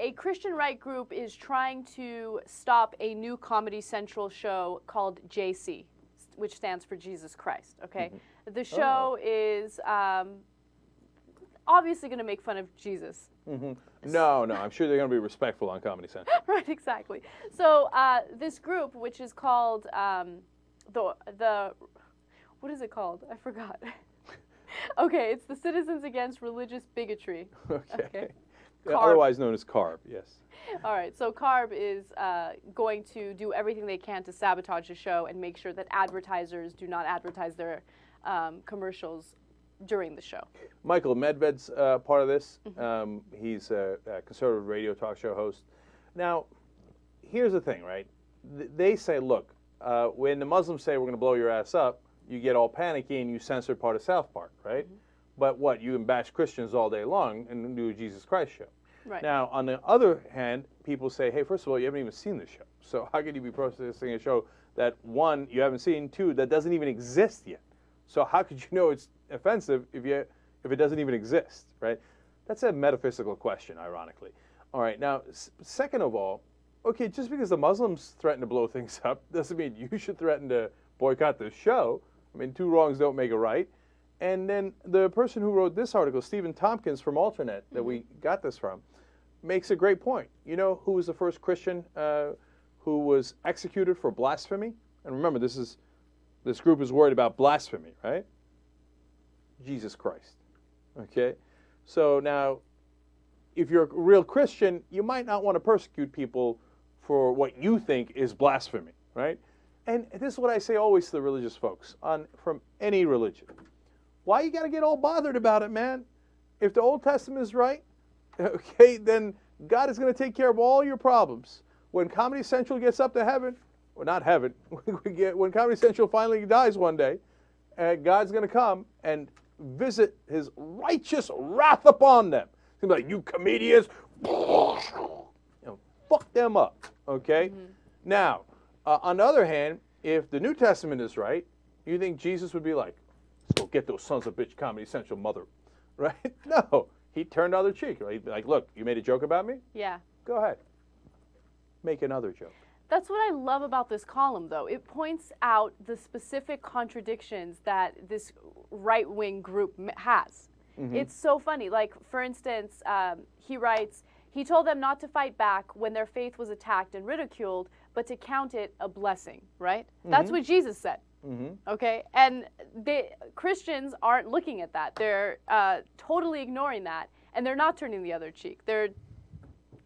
a Christian right group is trying to stop a new Comedy Central show called JC, which stands for Jesus Christ, okay? Mm-hmm. The show is obviously going to make fun of Jesus. Mm-hmm. No, I'm sure they're going to be respectful on Comedy Central. Right, exactly. So this group, which is called the what is it called? I forgot. Okay, it's the Citizens Against Religious Bigotry. Okay. Yeah, otherwise known as CARB, yes. All right, so CARB is going to do everything they can to sabotage the show and make sure that advertisers do not advertise their commercials during the show. Michael Medved's part of this. Mm-hmm. He's a conservative radio talk show host. Now, here's the thing, right? They say, look, when the Muslims say we're going to blow your ass up, you get all panicky and you censor part of South Park, right? Mm-hmm. But what, you can bash Christians all day long and do a Jesus Christ show. Right. Now, on the other hand, people say, hey, first of all, you haven't even seen the show. So how could you be protesting a show that, one, you haven't seen, two, that doesn't even exist yet? So how could you know it's offensive if it doesn't even exist, right? That's a metaphysical question, ironically. All right, now, second of all, okay, just because the Muslims threaten to blow things up doesn't mean you should threaten to boycott the show. I mean, two wrongs don't make a right. And then the person who wrote this article, Stephen Tompkins from Alternet, that we got this from, makes a great point. You know who was the first Christian who was executed for blasphemy? And remember, this group is worried about blasphemy, right? Jesus Christ. Okay? So now, if you're a real Christian, you might not want to persecute people for what you think is blasphemy, right? And this is what I say always to the religious folks from any religion. Why you got to get all bothered about it, man? If the Old Testament is right, okay, then God is going to take care of all your problems. When Comedy Central gets up to heaven, well, not heaven, when Comedy Central finally dies one day, God's going to come and visit his righteous wrath upon them. He's going to be like, you comedians, fuck them up, okay? Mm-hmm. Now, on the other hand, if the New Testament is right, you think Jesus would be like, let's go get those sons of bitch Comedy Central mother, right? No, he turned the other cheek. Right? He'd be like, look, you made a joke about me? Yeah. Go ahead. Make another joke. That's what I love about this column, though. It points out the specific contradictions that this right-wing group has. Mm-hmm. It's so funny. Like, for instance, he writes, he told them not to fight back when their faith was attacked and ridiculed, but to count it a blessing, right? Mm-hmm. That's what Jesus said. Mm-hmm. Okay? And Christians aren't looking at that. They're totally ignoring that, and they're not turning the other cheek. They're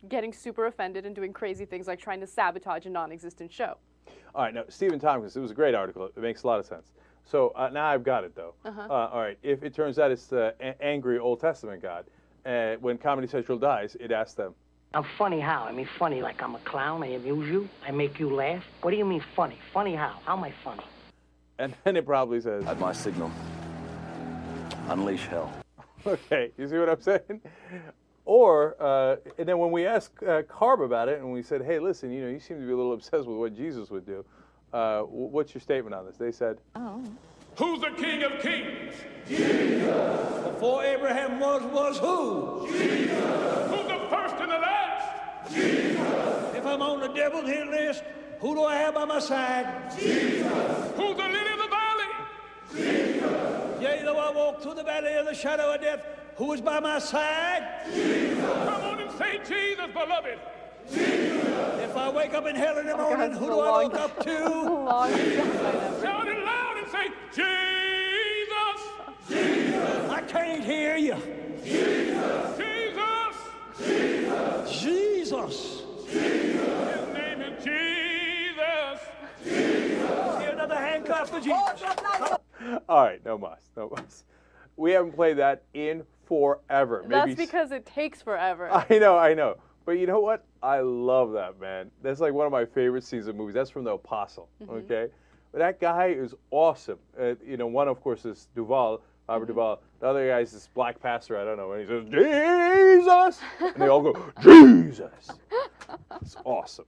getting super offended and doing crazy things like trying to sabotage a non-existent show. All right, now, Stephen Tompkins, it was a great article. It makes a lot of sense. So now I've got it, though. Uh-huh. All right, if it turns out it's the angry Old Testament God, when Comedy Central dies, it asks them, I'm funny how? I mean, funny like I'm a clown, I amuse you, I make you laugh? What do you mean funny? Funny how? How am I funny? And then it probably says, at my signal, unleash hell. Okay, you see what I'm saying? Or, and then when we asked CARB about it, and we said, hey, listen, you seem to be a little obsessed with what Jesus would do. What's your statement on this? They said, Who's the King of Kings? Jesus. Before Abraham was who? Jesus. Who's the first and the last? Jesus. If I'm on the devil's hit list, who do I have by my side? Jesus. Who's the lily of the valley? Jesus. Yea, though I walk through the valley of the shadow of death, who is by my side? Jesus. Come on and say Jesus, beloved. Jesus. If I wake up in hell in the morning, who do I look up to? Shout it loud and say, Jesus! Jesus! I can't hear you. Jesus! Jesus! Jesus! Jesus! Jesus! His name is Jesus! Jesus! Here's another handcuff for Jesus. All right, no mas. We haven't played that in forever. That's because it takes forever. I know. But you know what? I love that, man. That's like one of my favorite scenes of movies. That's from The Apostle, okay? But that guy is awesome. One, of course, is Robert Duvall. The other guy is this black pastor, I don't know, and he says, Jesus! And they all go, Jesus! It's awesome.